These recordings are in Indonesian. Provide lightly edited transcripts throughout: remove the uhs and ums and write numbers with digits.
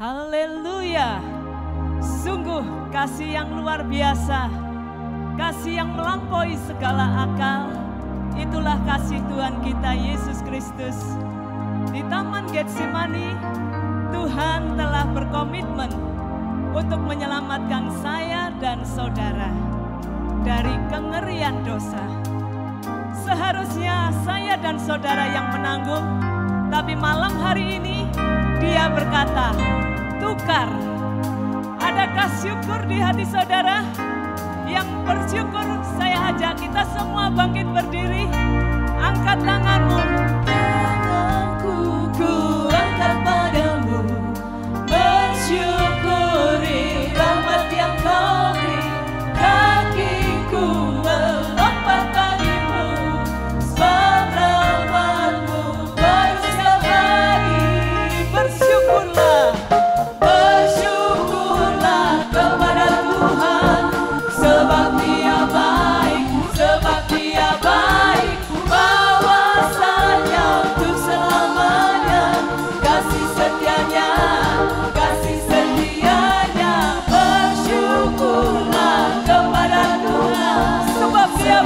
Haleluya. Sungguh kasih yang luar biasa, kasih yang melampaui segala akal. Itulah kasih Tuhan kita Yesus Kristus. Di Taman Getsemani, Tuhan telah berkomitmen untuk menyelamatkan saya dan saudara dari kengerian dosa. Seharusnya saya dan saudara yang menanggung, tapi malam hari ini Dia berkata, tukar. Adakah syukur di hati saudara? Yang bersyukur, saya ajak kita semua bangkit berdiri. Angkat tanganmu. Tanganku ku angkat padamu, bersyukuri rahmat yang kau beri. Kakiku melompat bagimu, sebab rahmatmu baru setiap hari. Bersyukurlah, bersyukurlah kepada Tuhan, sebab Dia baik, sebab Dia baik. Bahwasanya untuk selamanya, kasih setianya, kasih setianya. Bersyukurlah kepada Tuhan, sebab Dia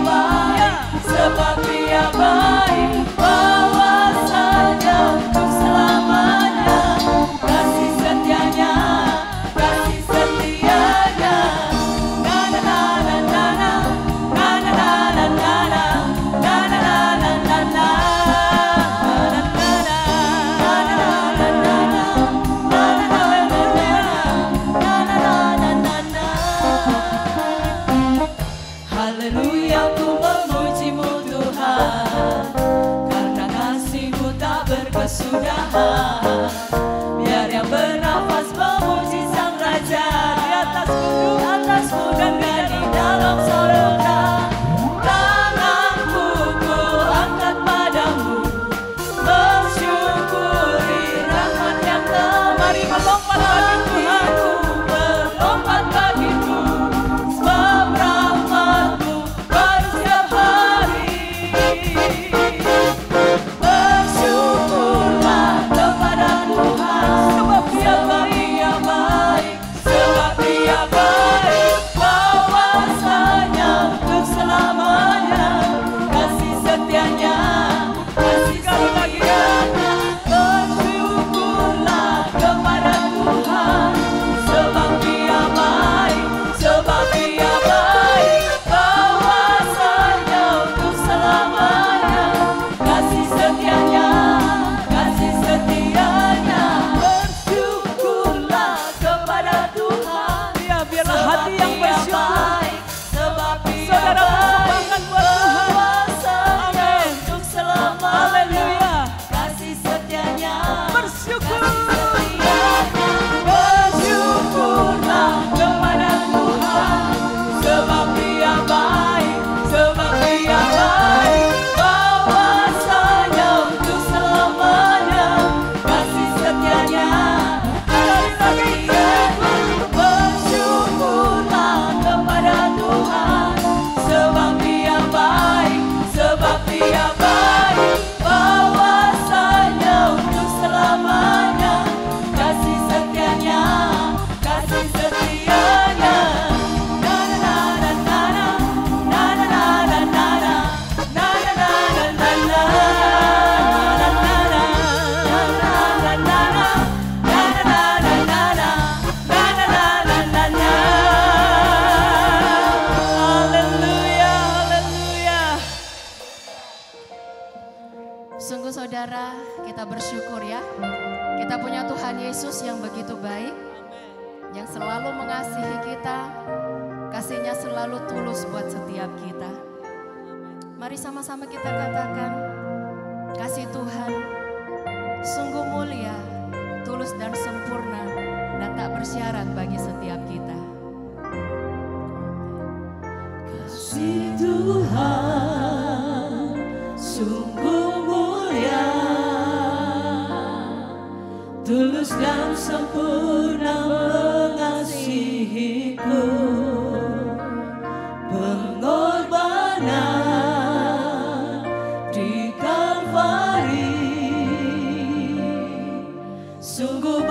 baik, sebab Dia baik. Bahwasanya untuk selamanya, kasih setianya, kasih setianya. Na na na na na na, na na na na na na, na na na na na na, haleluya, ku memujimu Tuhan, karena kasih-Mu tak berkesudahan. Biar yang bernafas memuji Sang Raja, di atas gunung dan di dalam sorga. Tanganku ku angkat padamu, bersyukuri rahmat yang Kau. Mari melompat bagi Tuhan, melompat bagimu, sebab rahmat-Mu baru setiap hari. Bersyukurlah kepada Tuhan, sebab Dia baik, sebab Dia baik. Bahwasanya untuk selamanya, kasih setianya, kasih setianya. Bersyukurlah kepada Tuhan, sebab Dia baik, sebab Dia baik. Bahwasanya untuk selamanya, kasih setianya, kasih setianya. Bersyukurlah kepada Tuhan, ya biarlah hati yang bersyukur, sebab Dia saudara mengembangkan buat Tuhan. Amin. Untuk selamanya, haleluya, kasih setianya. Bersyukur, bersyukurlah kepada Tuhan, sebab Dia baik, sebab Dia baik. Bahwasanya untuk selamanya, kasih setianya, kasih setianya. Bersyukurlah kepada Tuhan, sebab Dia baik, sebab Dia baik. Bahwasanya untuk selamanya, kasih setianya, kasih setianya. Na na na na na, na na na na na na, na na na na na na, na na na na, na na na na, na na na na na, na na na na na. Haleluya, haleluya. Sungguh saudara, kita bersyukur ya. Kita punya Tuhan Yesus yang begitu baik, yang selalu mengasihi kita. Kasih-Nya selalu tulus buat setiap kita. Mari sama-sama kita katakan, kasih Tuhan sungguh mulia, tulus dan sempurna, dan tak bersyarat bagi setiap kita. Kasih Tuhan sungguh mulia, tulus dan sempurna mengasihiku. Pengorbanan di Kalvari sungguh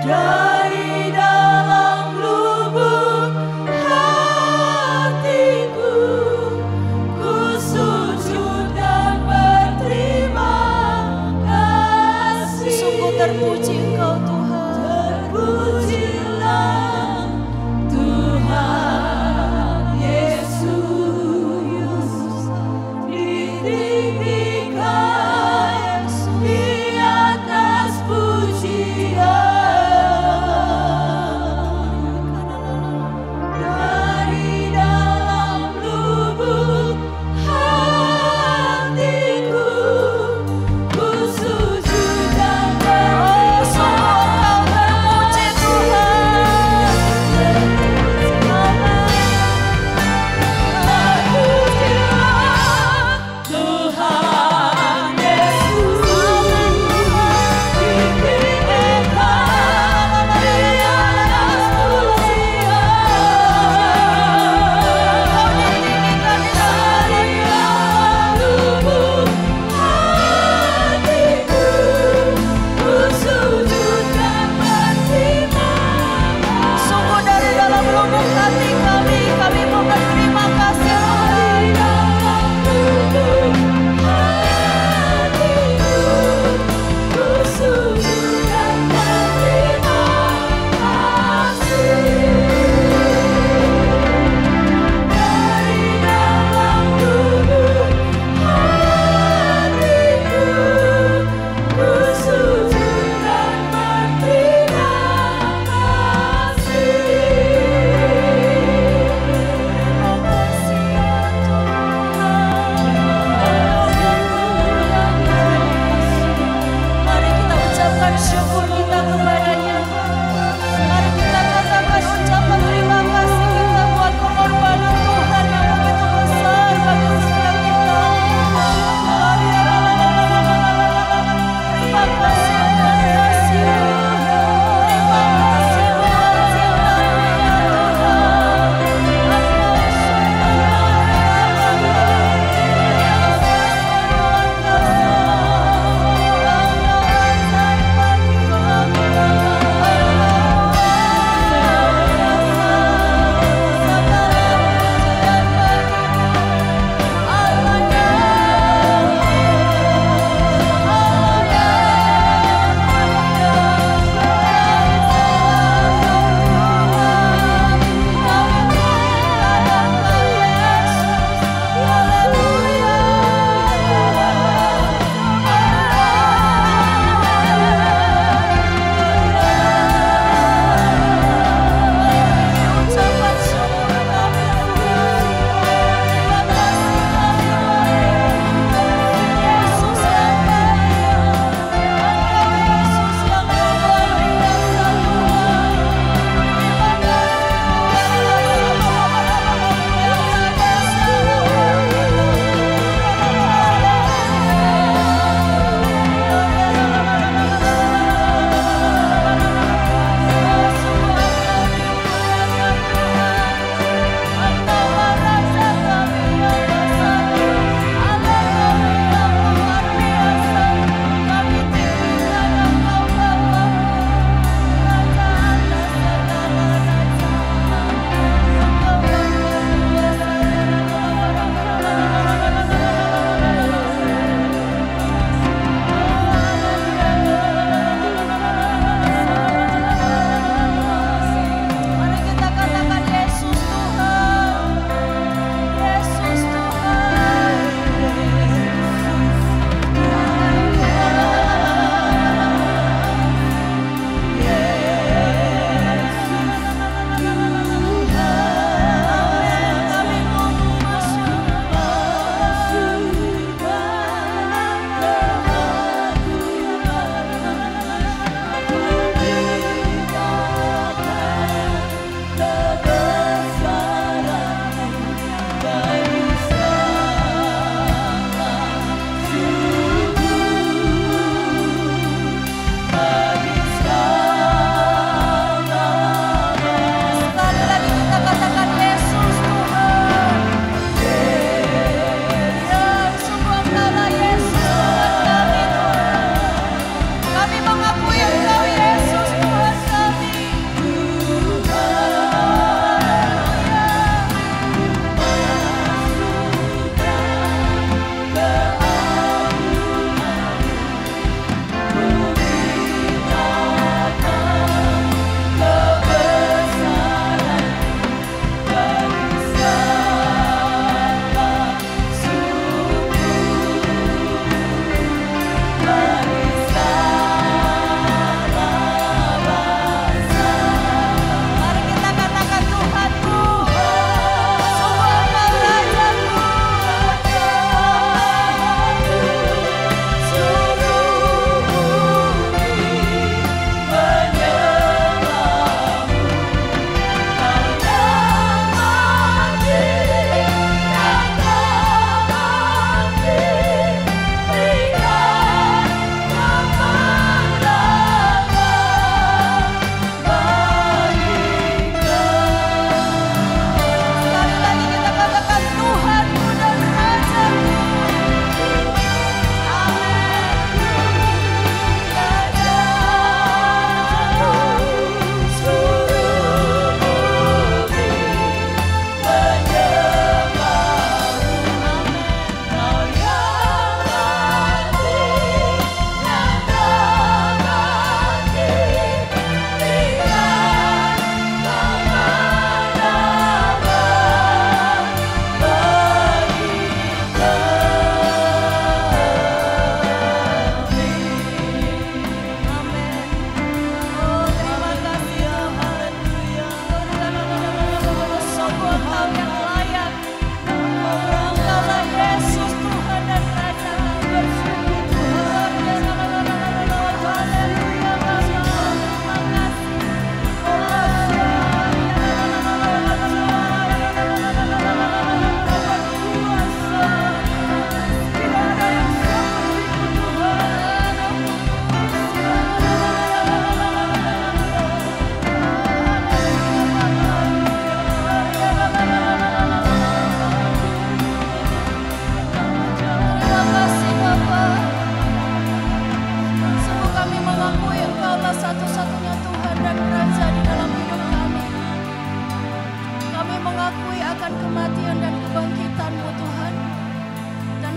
Dari dalam lubuk hatiku, ku sujud dan berterima kasih. Sungguh terpuji Engkau Tuhan. Terpujilah Tuhan Yesus, ditinggikan di atas pujian. Dari dalam lubuk hatiku, ku sujud dan berterima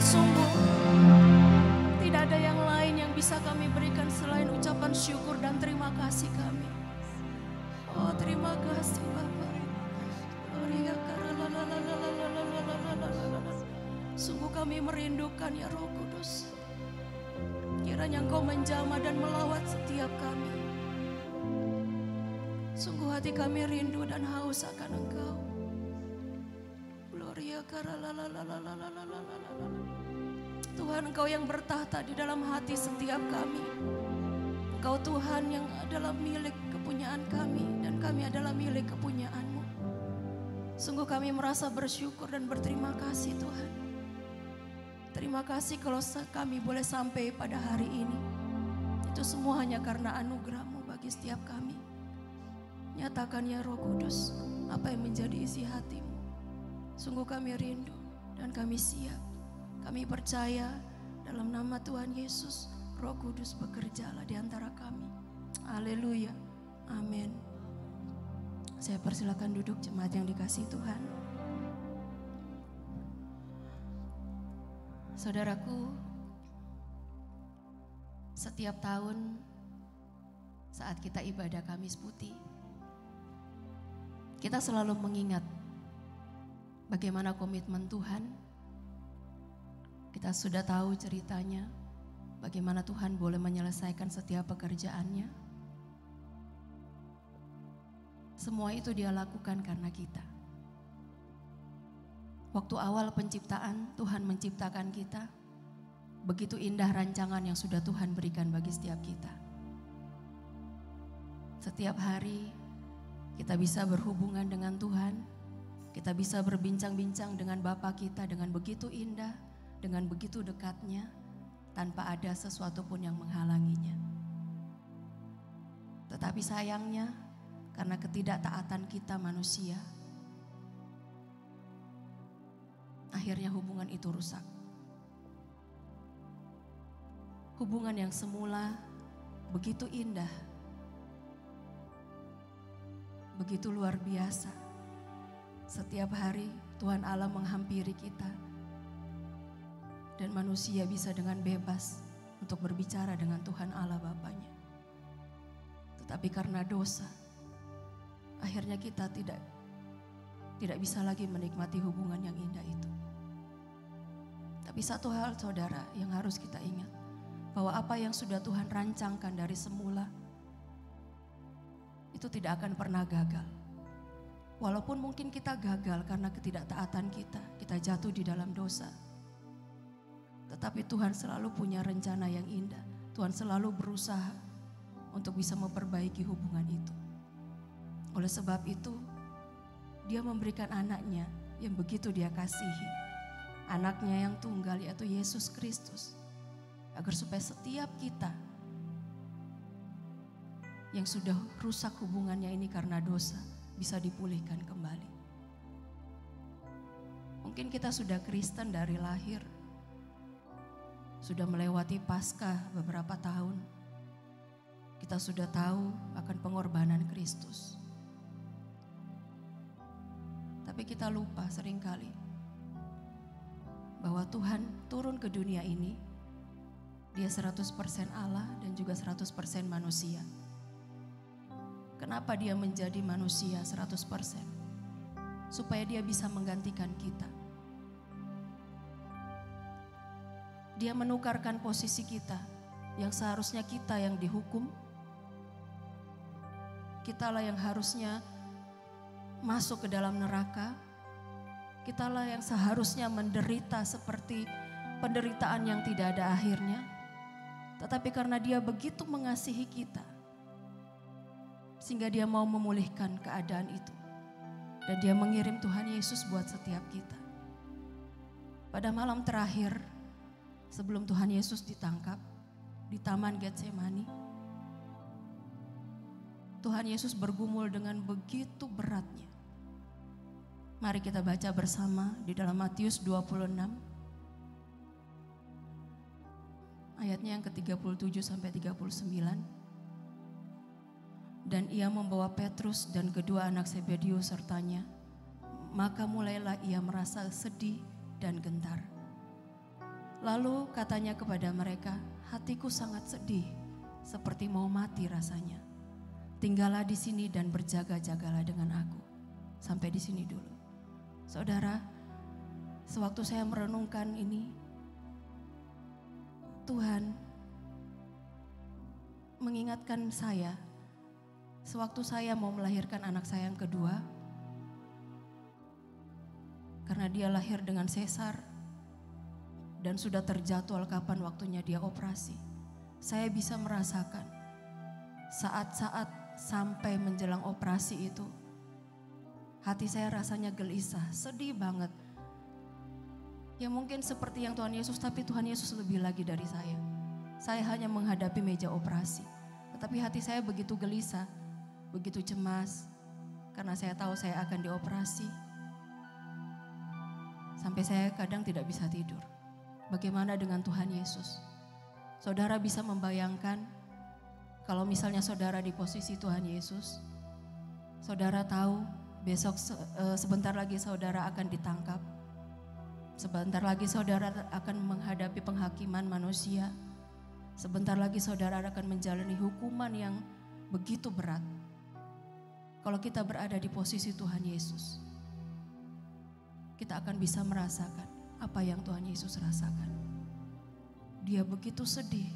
Sungguh tidak ada yang lain yang bisa kami berikan selain ucapan syukur dan terima kasih kami. Oh, terima kasih Bapa. Sungguh kami merindukan ya Roh Kudus. Kiranya Engkau menjamah dan melawat setiap kami. Sungguh hati kami rindu dan haus akan Engkau. Gloria Tuhan, Engkau yang bertahta di dalam hati setiap kami. Engkau Tuhan yang adalah milik kepunyaan kami dan kami adalah milik kepunyaan-Mu. Sungguh kami merasa bersyukur dan berterima kasih Tuhan. Terima kasih kalau kami boleh sampai pada hari ini. Itu semua hanya karena anugerah-Mu bagi setiap kami. Nyatakan ya Roh Kudus apa yang menjadi isi hati-Mu. Sungguh kami rindu dan kami siap. Kami percaya dalam nama Tuhan Yesus, Roh Kudus bekerjalah di antara kami. Haleluya. Amin. Saya persilakan duduk jemaat yang dikasihi Tuhan. Saudaraku, setiap tahun saat kita ibadah Kamis Putih, kita selalu mengingat bagaimana komitmen Tuhan. Kita sudah tahu ceritanya, bagaimana Tuhan boleh menyelesaikan setiap pekerjaannya. Semua itu Dia lakukan karena kita. Waktu awal penciptaan, Tuhan menciptakan kita. Begitu indah rancangan yang sudah Tuhan berikan bagi setiap kita. Setiap hari kita bisa berhubungan dengan Tuhan. Kita bisa berbincang-bincang dengan Bapa kita dengan begitu indah, dengan begitu dekatnya, tanpa ada sesuatu pun yang menghalanginya. Tetapi sayangnya, karena ketidaktaatan kita manusia, akhirnya hubungan itu rusak. Hubungan yang semula begitu indah, begitu luar biasa. Setiap hari Tuhan Allah menghampiri kita dan manusia bisa dengan bebas untuk berbicara dengan Tuhan Allah Bapanya. Tetapi karena dosa, akhirnya kita tidak bisa lagi menikmati hubungan yang indah itu. Tapi satu hal saudara yang harus kita ingat, bahwa apa yang sudah Tuhan rancangkan dari semula, itu tidak akan pernah gagal. Walaupun mungkin kita gagal karena ketidaktaatan kita jatuh di dalam dosa. Tetapi Tuhan selalu punya rencana yang indah. Tuhan selalu berusaha untuk bisa memperbaiki hubungan itu. Oleh sebab itu, Dia memberikan anaknya yang begitu Dia kasihi. Anaknya yang tunggal yaitu Yesus Kristus. Agar supaya setiap kita yang sudah rusak hubungannya ini karena dosa bisa dipulihkan kembali. Mungkin kita sudah Kristen dari lahir. Sudah melewati Paskah beberapa tahun. Kita sudah tahu akan pengorbanan Kristus. Tapi kita lupa seringkali bahwa Tuhan turun ke dunia ini, Dia 100% Allah dan juga 100% manusia. Kenapa Dia menjadi manusia 100%? Supaya Dia bisa menggantikan kita. Dia menukarkan posisi kita, yang seharusnya kita yang dihukum. Kitalah yang harusnya masuk ke dalam neraka. Kitalah yang seharusnya menderita seperti penderitaan yang tidak ada akhirnya. Tetapi karena Dia begitu mengasihi kita, sehingga Dia mau memulihkan keadaan itu. Dan Dia mengirim Tuhan Yesus buat setiap kita. Pada malam terakhir, sebelum Tuhan Yesus ditangkap di Taman Getsemani, Tuhan Yesus bergumul dengan begitu beratnya. Mari kita baca bersama di dalam Matius 26. Ayatnya yang ke-37 sampai 39. Dan Ia membawa Petrus dan kedua anak Zebedeus sertanya. Maka mulailah Ia merasa sedih dan gentar. Lalu katanya kepada mereka, hatiku sangat sedih, seperti mau mati rasanya. Tinggallah di sini dan berjaga-jagalah dengan aku. Sampai di sini dulu. Saudara, sewaktu saya merenungkan ini, Tuhan mengingatkan saya, sewaktu saya mau melahirkan anak saya yang kedua, karena dia lahir dengan sesar dan sudah terjadwal kapan waktunya dia operasi. Saya bisa merasakan saat-saat sampai menjelang operasi itu, hati saya rasanya gelisah, sedih banget. Ya mungkin seperti yang Tuhan Yesus, tapi Tuhan Yesus lebih lagi dari saya. Saya hanya menghadapi meja operasi, tetapi hati saya begitu gelisah, begitu cemas, karena saya tahu saya akan dioperasi. Sampai saya kadang tidak bisa tidur. Bagaimana dengan Tuhan Yesus? Saudara bisa membayangkan kalau misalnya saudara di posisi Tuhan Yesus, saudara tahu besok sebentar lagi saudara akan ditangkap. Sebentar lagi saudara akan menghadapi penghakiman manusia. Sebentar lagi saudara akan menjalani hukuman yang begitu berat. Kalau kita berada di posisi Tuhan Yesus, kita akan bisa merasakan apa yang Tuhan Yesus rasakan. Dia begitu sedih,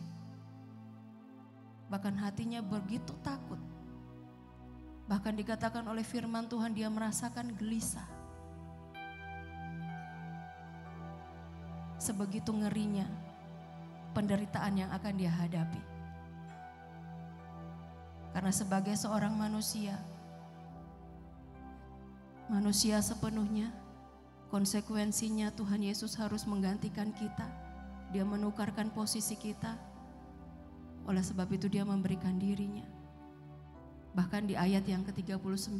bahkan hatinya begitu takut. Bahkan dikatakan oleh firman Tuhan, dia merasakan gelisah. Sebegitu ngerinya penderitaan yang akan dia hadapi. Karena sebagai seorang manusia sepenuhnya, konsekuensinya Tuhan Yesus harus menggantikan kita. Dia menukarkan posisi kita. Oleh sebab itu dia memberikan dirinya. Bahkan di ayat yang ke-39,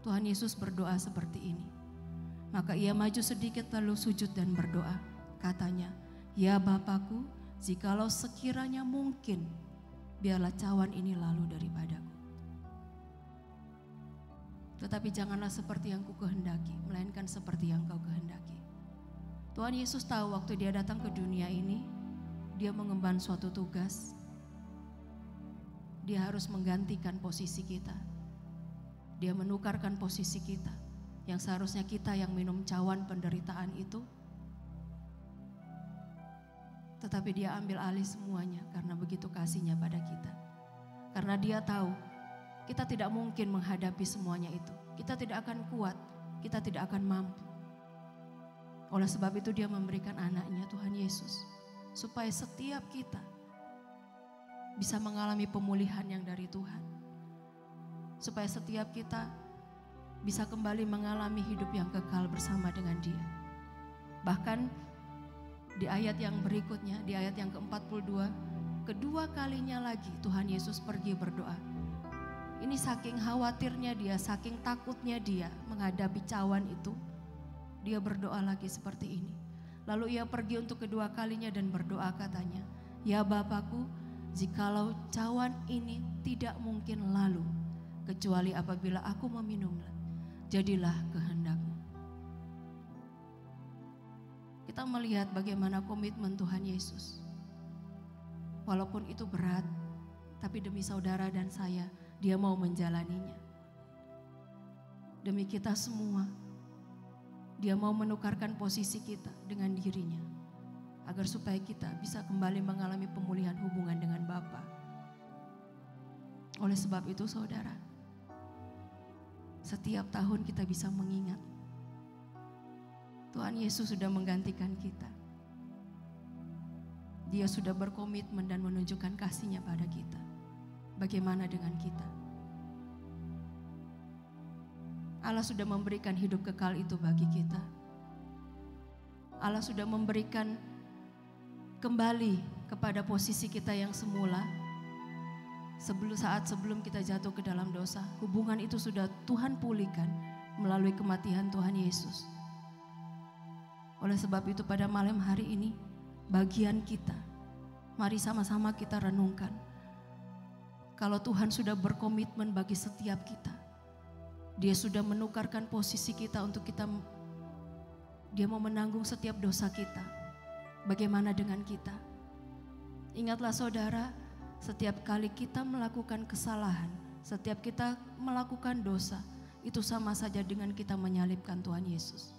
Tuhan Yesus berdoa seperti ini. Maka ia maju sedikit lalu sujud dan berdoa. Katanya, ya Bapakku, jikalau sekiranya mungkin, biarlah cawan ini lalu daripadaku. Tetapi janganlah seperti yang ku kehendaki, melainkan seperti yang kau kehendaki. Tuhan Yesus tahu waktu dia datang ke dunia ini, dia mengemban suatu tugas. Dia harus menggantikan posisi kita. Dia menukarkan posisi kita. Yang seharusnya kita yang minum cawan penderitaan itu. Tetapi dia ambil alih semuanya karena begitu kasihnya pada kita. Karena dia tahu kita tidak mungkin menghadapi semuanya itu. Kita tidak akan kuat, kita tidak akan mampu. Oleh sebab itu dia memberikan anaknya Tuhan Yesus. Supaya setiap kita bisa mengalami pemulihan yang dari Tuhan. Supaya setiap kita bisa kembali mengalami hidup yang kekal bersama dengan dia. Bahkan di ayat yang berikutnya, di ayat yang ke-42, kedua kalinya lagi Tuhan Yesus pergi berdoa. Ini saking khawatirnya dia, saking takutnya dia menghadapi cawan itu. Dia berdoa lagi seperti ini. Lalu ia pergi untuk kedua kalinya dan berdoa katanya, ya Bapakku, jikalau cawan ini tidak mungkin lalu, kecuali apabila aku meminumnya, jadilah kehendak-Mu. Kita melihat bagaimana komitmen Tuhan Yesus. Walaupun itu berat, tapi demi saudara dan saya, dia mau menjalaninya. Demi kita semua, dia mau menukarkan posisi kita dengan dirinya. Agar supaya kita bisa kembali mengalami pemulihan hubungan dengan Bapa. Oleh sebab itu saudara, setiap tahun kita bisa mengingat Tuhan Yesus sudah menggantikan kita. Dia sudah berkomitmen dan menunjukkan kasih-Nya pada kita. Bagaimana dengan kita? Allah sudah memberikan hidup kekal itu bagi kita. Allah sudah memberikan kembali kepada posisi kita yang semula. Saat sebelum kita jatuh ke dalam dosa, hubungan itu sudah Tuhan pulihkan melalui kematian Tuhan Yesus. Oleh sebab itu pada malam hari ini, bagian kita, mari sama-sama kita renungkan. Kalau Tuhan sudah berkomitmen bagi setiap kita, Dia sudah menukarkan posisi kita untuk kita, Dia mau menanggung setiap dosa kita. Bagaimana dengan kita? Ingatlah saudara, setiap kali kita melakukan kesalahan, setiap kita melakukan dosa, itu sama saja dengan kita menyalibkan Tuhan Yesus.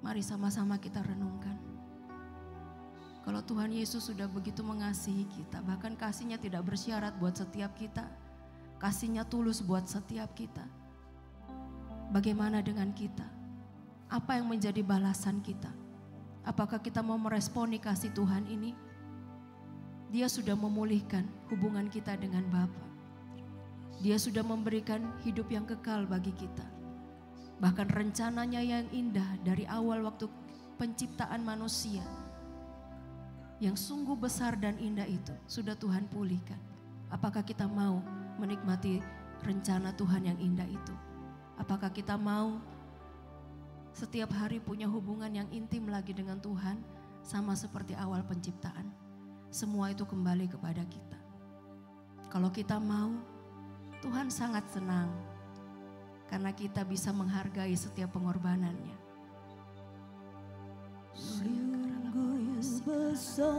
Mari sama-sama kita renungkan. Kalau Tuhan Yesus sudah begitu mengasihi kita, bahkan kasih-Nya tidak bersyarat buat setiap kita, kasih-Nya tulus buat setiap kita. Bagaimana dengan kita? Apa yang menjadi balasan kita? Apakah kita mau meresponi kasih Tuhan ini? Dia sudah memulihkan hubungan kita dengan Bapa. Dia sudah memberikan hidup yang kekal bagi kita. Bahkan rencananya yang indah dari awal waktu penciptaan manusia, yang sungguh besar dan indah itu sudah Tuhan pulihkan. Apakah kita mau menikmati rencana Tuhan yang indah itu? Apakah kita mau setiap hari punya hubungan yang intim lagi dengan Tuhan, sama seperti awal penciptaan? Semua itu kembali kepada kita. Kalau kita mau, Tuhan sangat senang karena kita bisa menghargai setiap pengorbanannya. Sungguh besar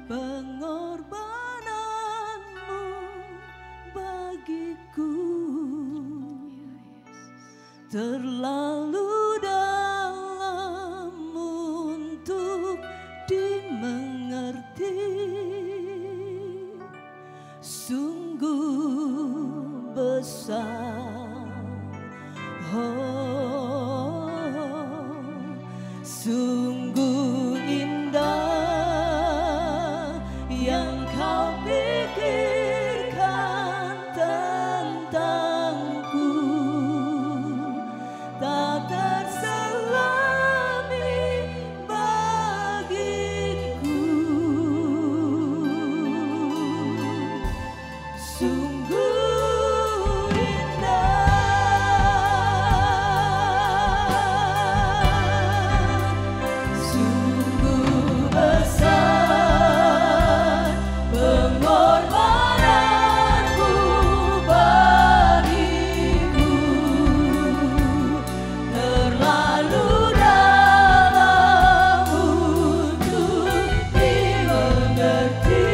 pengorbananmu bagiku, terlalu dalam untuk dimengerti. Sungguh besar, oh, sungguh indah yang kau pikirkan tentangku, tak terselami bagiku. Sungguh indah, sungguh besar pengorbananmu bagiku, terlalu dalam untuk dimengerti.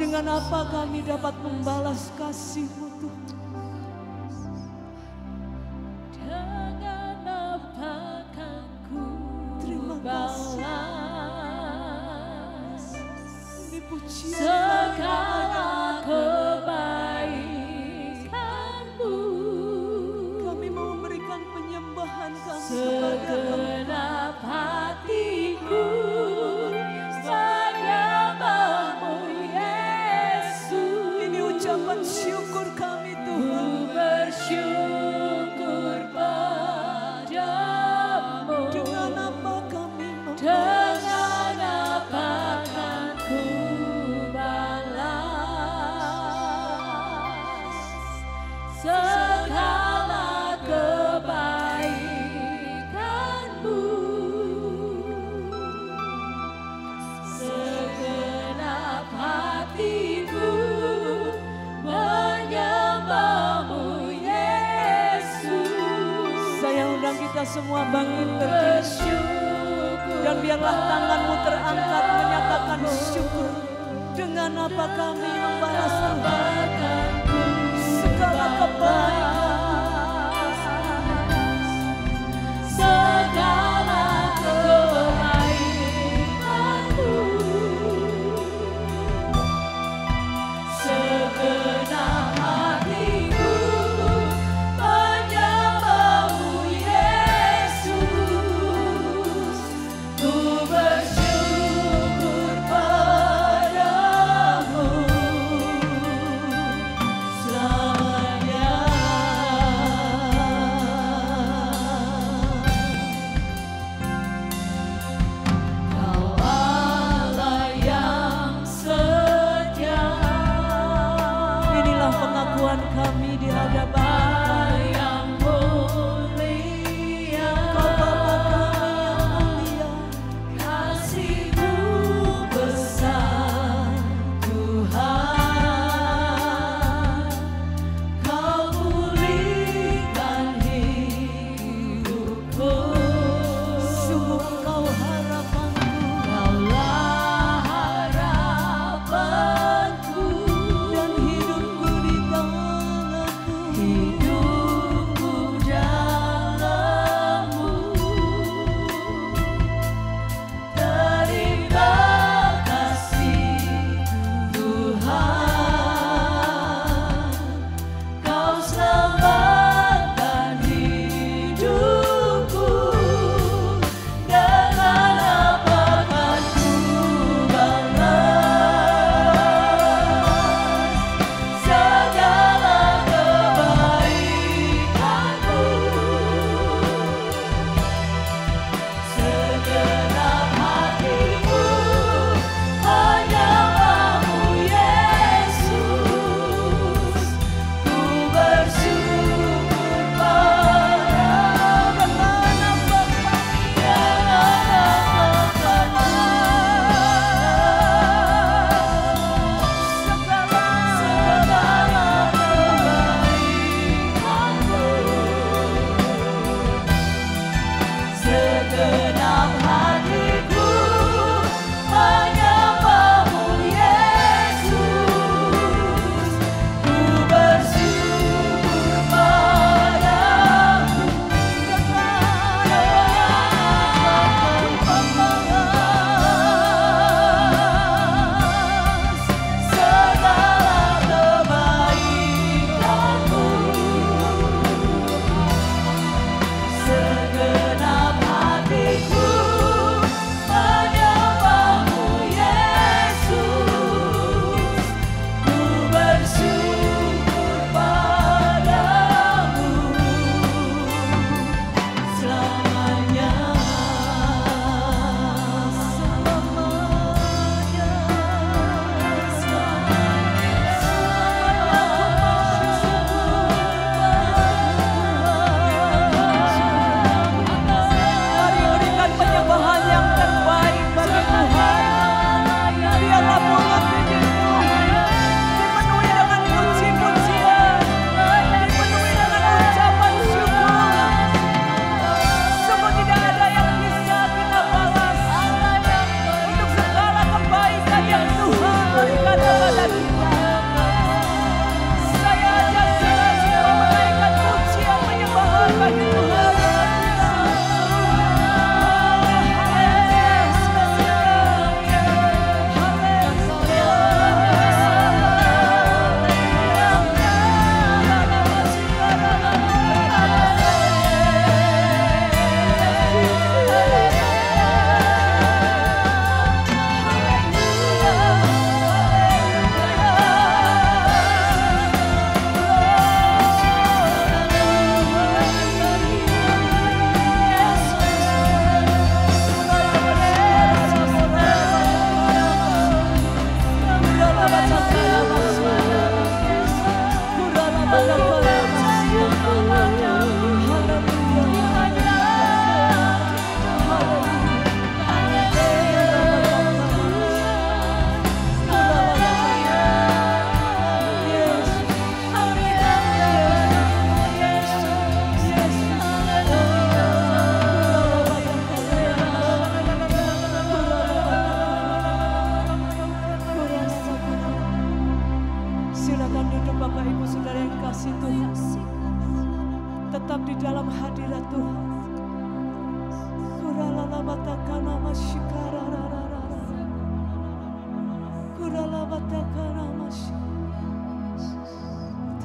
Dengan apa kami dapat membalas kasih-Mu Tuhan? Dengan apa kan ku Terima kasih. balas Ini pujian segala kebaikan-Mu. kami mau memberikan penyembahan kami kepada-Mu. Segenap hatiku menyembah-Mu Yesus. Ini ucapan syukur kami Tuhan. Ku bersyukur padamu. Dengan apa kami Dengan apa kan ku balas segala kebaikan-Mu. Segenap hatiku menyembah-Mu Yesus. Saya undang kita semua bangkit berdiri. Dan biarlah tangan-Mu terangkat menyatakan syukur. Dengan apa kami membalas Tuhan segala kebaikan. Segala kebaikan-Mu. Segenap hatiku menyembah-Mu Yesus. Ku bersyukur padamu.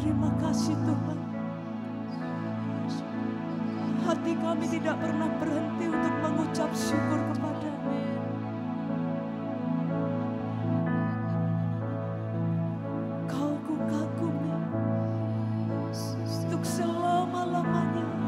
Terima kasih Tuhan. Hati kami tidak pernah berhenti untuk mengucap syukur kepada-Mu. Kau ku kagumi untuk selama-lamanya.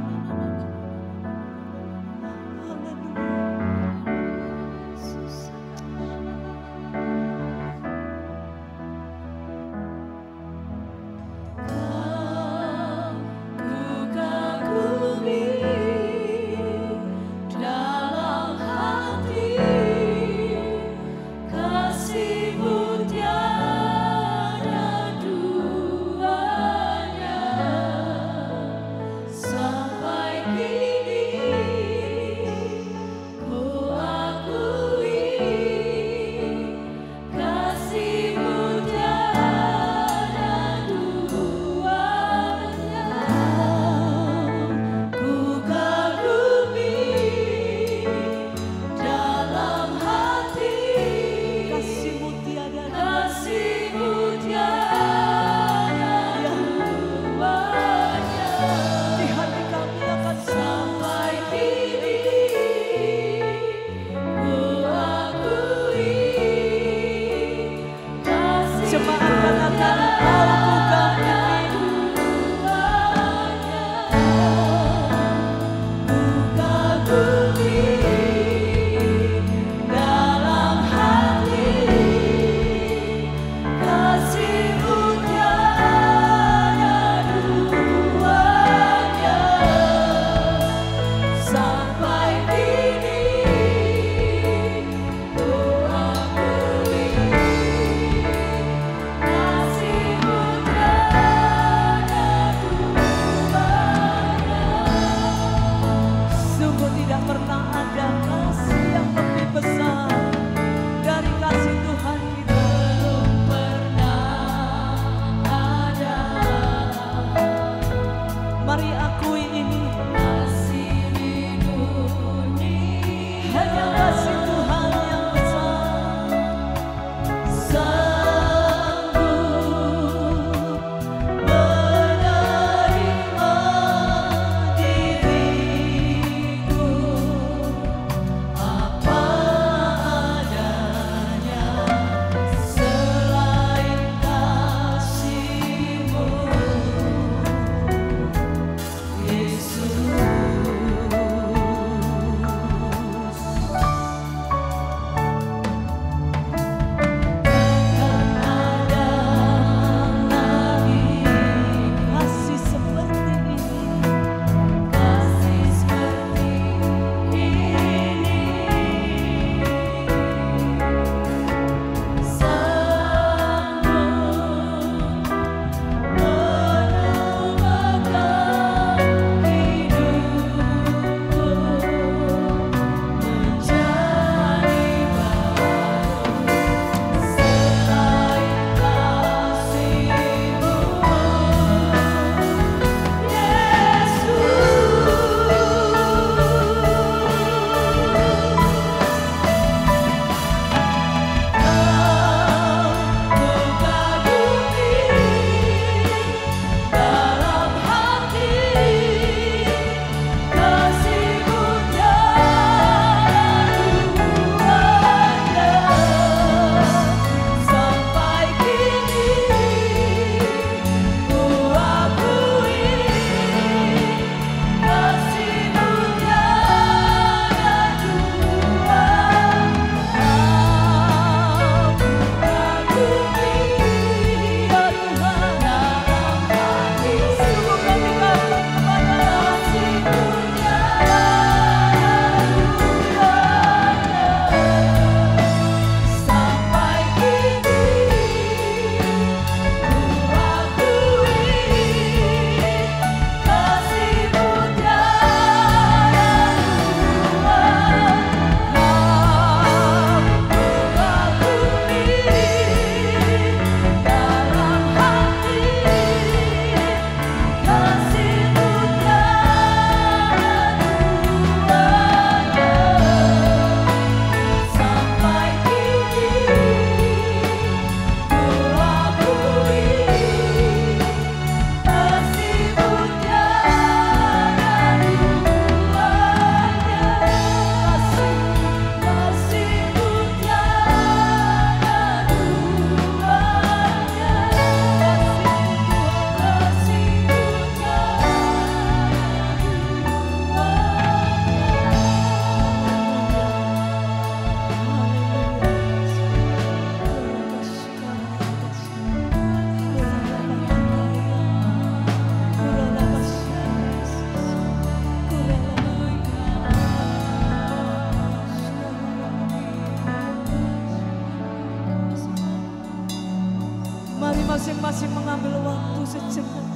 masing-masing mengambil waktu sejenak.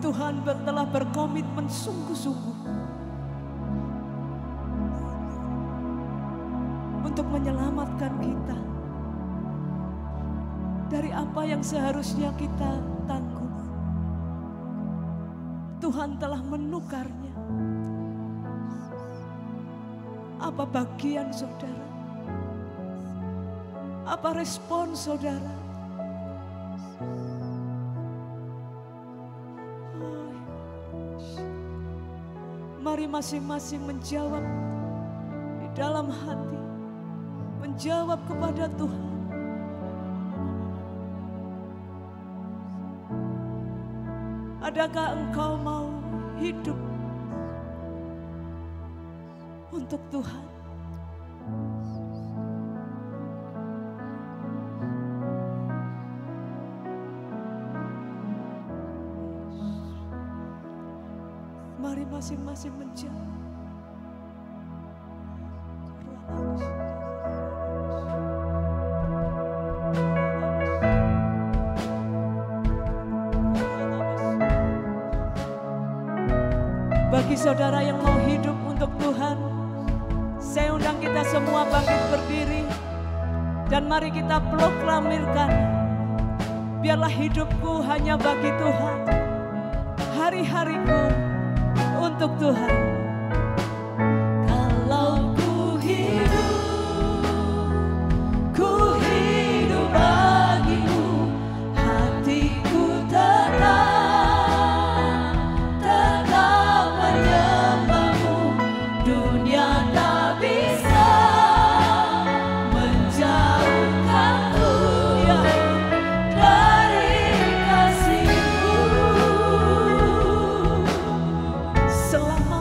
Tuhan telah berkomitmen sungguh-sungguh untuk menyelamatkan kita dari apa yang seharusnya kita tanggung. Tuhan telah menukarnya. Apa bagian saudara? Apa respon saudara? Mari masing-masing menjawab di dalam hati, menjawab kepada Tuhan. Adakah engkau mau hidup untuk Tuhan? Mari masing-masing menjawab. Bagi saudara yang mau hidup untuk Tuhan, saya undang kita semua bangkit berdiri dan mari kita proklamirkan, biarlah hidupku hanya bagi Tuhan, hari-hariku untuk Tuhan. Kalau ku hidup bagimu, hatiku tetap menyembahmu. Dunia tak bisa menjauhkanku dari kasih-Mu. Selama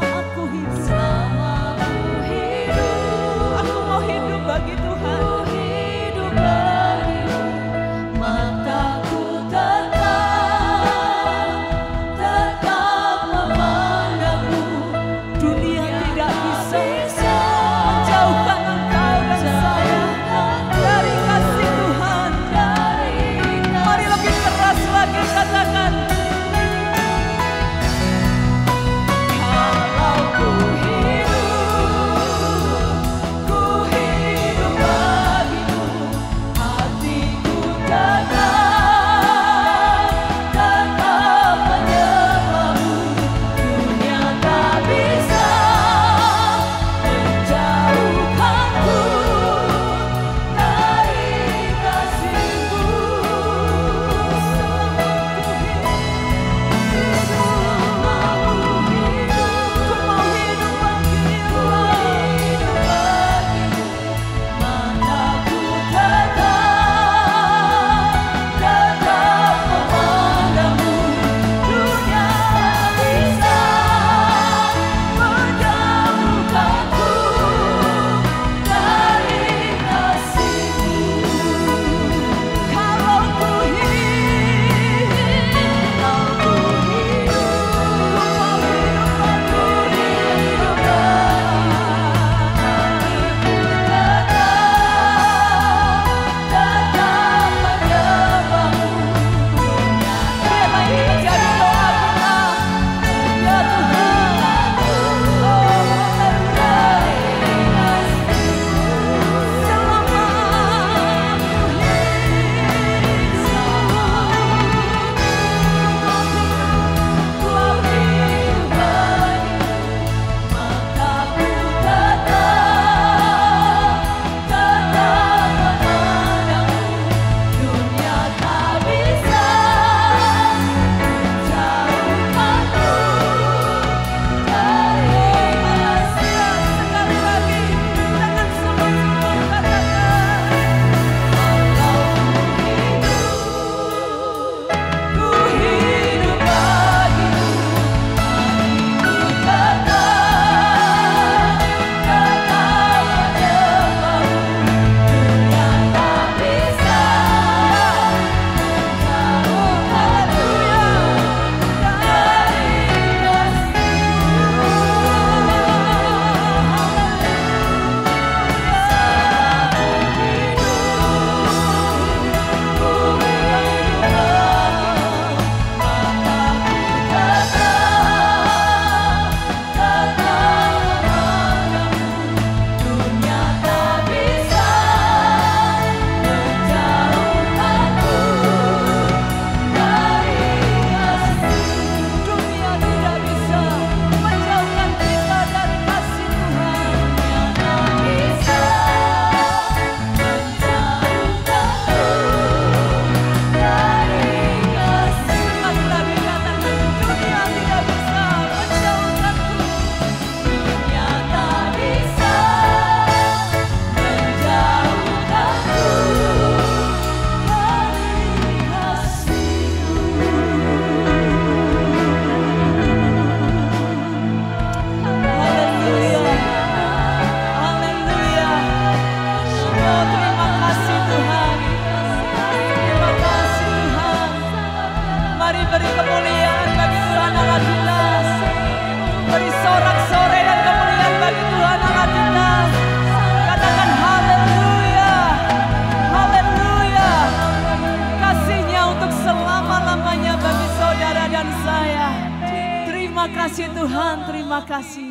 terima kasih.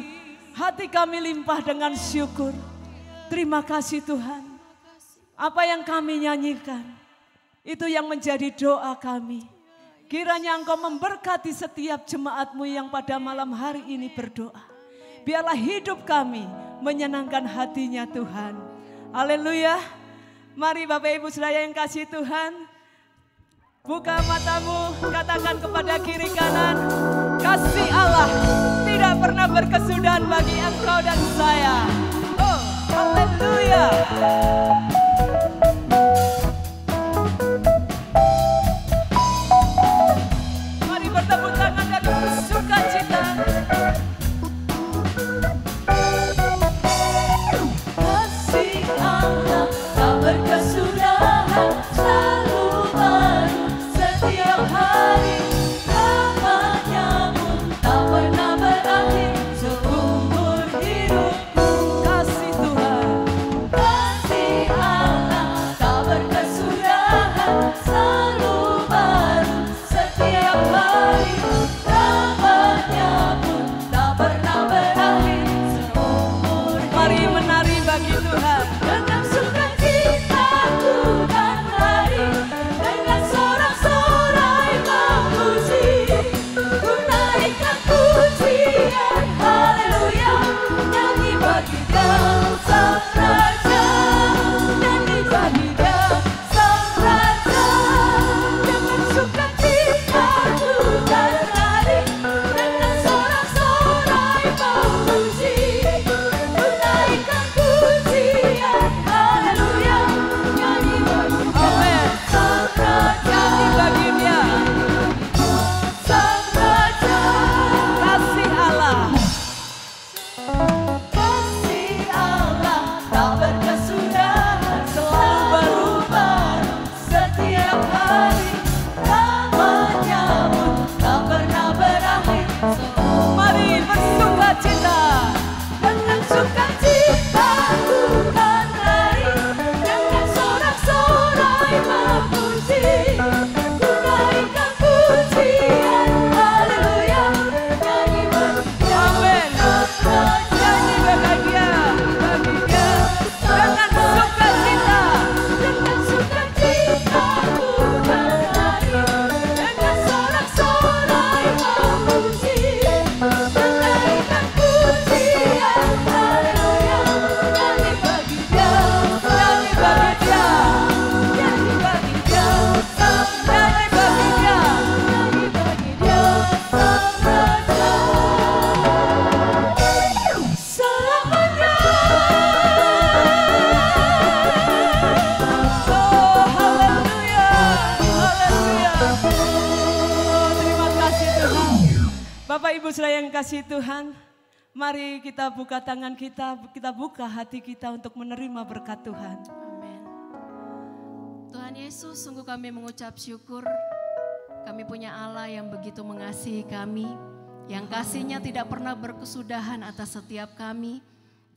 Hati kami limpah dengan syukur. Terima kasih Tuhan. Apa yang kami nyanyikan, itu yang menjadi doa kami. Kiranya Engkau memberkati setiap jemaat-Mu yang pada malam hari ini berdoa. Biarlah hidup kami menyenangkan hatinya Tuhan. Haleluya. Mari Bapak Ibu Saudara yang kasih Tuhan, buka matamu, katakan kepada kiri kanan, kasih Allah tidak pernah berkesudahan bagi engkau dan saya. Oh, haleluya. Mari bertepuk tangan dan bersukacita. Kasih Allah tak berkesudahan, selalu baru setiap hari. Rahmat-Nya pun tak pernah berakhir seumur hidupku. Kasih Tuhan. Kasih Allah tak berkesudahan, selalu baru setiap hari. Rahmat-Nya pun tak pernah berakhir seumur Mari menari bagi Tuhan. dengan sukacita ku kan lari, dengan sorak-sorai memuji, ku naikkan pujian, haleluya, nyanyi bagi Dia Sang Raja, nyanyi bagi Dia Sang Raja. Dengan sukacita ku kan lari, dengan sorak-sorai memuji, ku naikkan pujian, haleluya, nyanyi bagi Dia Sang Raja, Bagi Dia. Sang Raja. Kasih Allah. Kasih Allah tak berkesudahan, selalu baru setiap hari. Rahmat-Nya pun tak pernah berakhir seumur. Mari bersukacita. Dengan sukacita ku kan lari, dengan sorak-sorai memuji, ku naikkan pujian, haleluya, nyanyi bagi Dia Amin. Sang Raja. Nyanyi bagi Dia. Bagi Dia. Dengan sukacita. Dengan sukacita ku kan lari, dengan sorak-sorai memuji, ku naikkan pujian, haleluya, nyanyi bagi Dia, Nyanyi bagi Dia. nyanyi bagi Dia, Nyanyi bagi Dia. nyanyi bagi Dia Sang Raja. Selamanya. Oh, haleluya. Haleluya. Oh, terima kasih Tuhan. Bapak Ibu Saudara yang kasih Tuhan, mari kita buka tangan kita buka hati kita untuk menerima berkat Tuhan. Amin. Tuhan Yesus, sungguh kami mengucap syukur. Kami punya Allah yang begitu mengasihi kami, yang kasih-Nya tidak pernah berkesudahan atas setiap kami.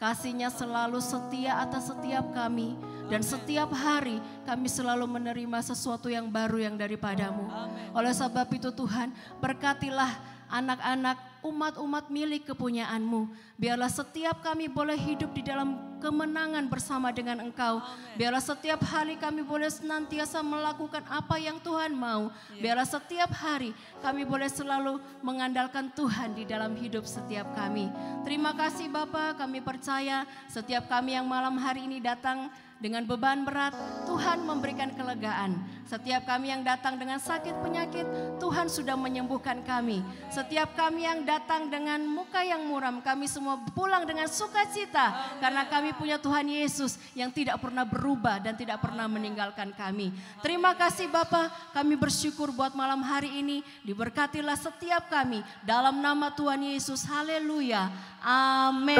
Kasih-Nya selalu setia atas setiap kami, dan setiap hari kami selalu menerima sesuatu yang baru yang daripadamu. Oleh sebab itu Tuhan, berkatilah anak-anak umat-umat milik kepunyaan-Mu. Biarlah setiap kami boleh hidup di dalam kemenangan bersama dengan Engkau. Biarlah setiap hari kami boleh senantiasa melakukan apa yang Tuhan mau. Biarlah setiap hari kami boleh selalu mengandalkan Tuhan di dalam hidup setiap kami. Terima kasih Bapa, kami percaya setiap kami yang malam hari ini datang dengan beban berat, Tuhan memberikan kelegaan. Setiap kami yang datang dengan sakit penyakit, Tuhan sudah menyembuhkan kami. Setiap kami yang datang dengan muka yang muram, kami semua pulang dengan sukacita. Karena kami punya Tuhan Yesus yang tidak pernah berubah dan tidak pernah meninggalkan kami. Terima kasih Bapa, kami bersyukur buat malam hari ini. Diberkatilah setiap kami dalam nama Tuhan Yesus. Haleluya. Amin.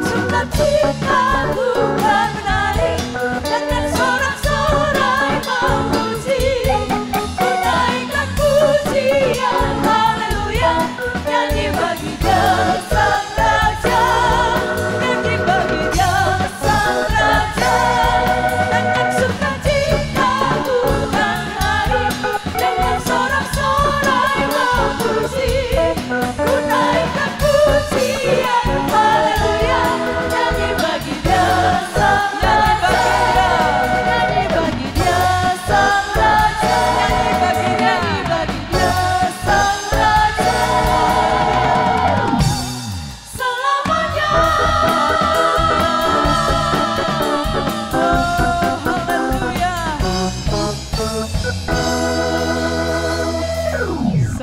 Sukacita ku kan menari, dengan sorak-sorai memuji, ku naikkan pujian, haleluya, nyanyi bagi Dia Sang Raja, nyanyi bagi Dia Sang Raja. Dengan sukacita ku kan menari, dengan sorak-sorai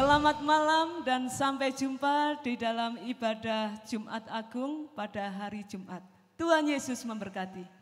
Selamat malam dan sampai jumpa di dalam ibadah Jumat Agung pada hari Jumat. Tuhan Yesus memberkati.